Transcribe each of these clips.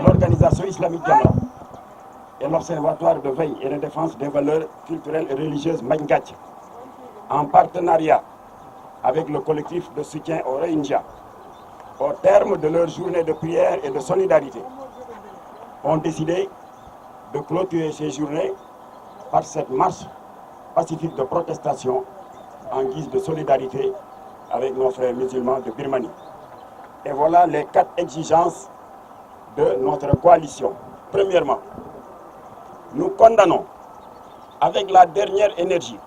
l'Organisation islamique Jamra et l'Observatoire de veille et de défense des valeurs culturelles et religieuses Mangach, en partenariat avec le collectif de soutien aux Rohingyas, au terme de leur journée de prière et de solidarité, ont décidé de clôturer ces journées par cette marche pacifique de protestation en guise de solidarité avec nos frères musulmans de Birmanie. Et voilà les 4 exigences de notre coalition. Premièrement, nous condamnons avec la dernière énergie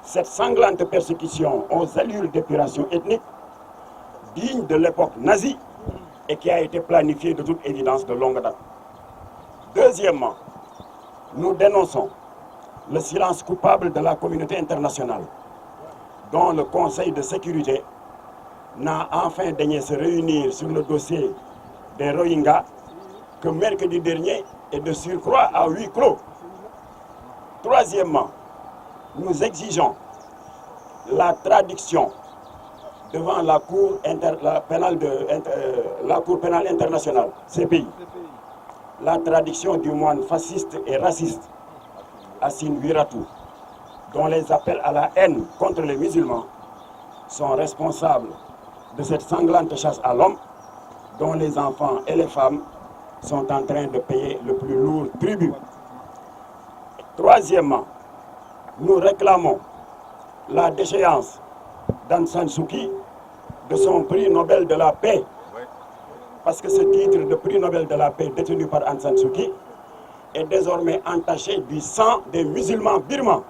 cette sanglante persécution aux allures d'épuration ethnique digne de l'époque nazie et qui a été planifiée de toute évidence de longue date. Deuxièmement, nous dénonçons le silence coupable de la communauté internationale, dont le Conseil de sécurité n'a enfin daigné se réunir sur le dossier des Rohingyas que mercredi dernier et de surcroît à huis clos. Troisièmement, nous exigeons la traduction devant la Cour pénale internationale, CPI, la traduction du moine fasciste et raciste Assine Wiratou, dont les appels à la haine contre les musulmans sont responsables de cette sanglante chasse à l'homme dont les enfants et les femmes sont en train de payer le plus lourd tribut. Troisièmement, nous réclamons la déchéance d'Aung San Suu Kyi de son prix Nobel de la paix, parce que ce titre de prix Nobel de la paix détenu par Aung San Suu Kyi est désormais entaché du sang des musulmans birmans.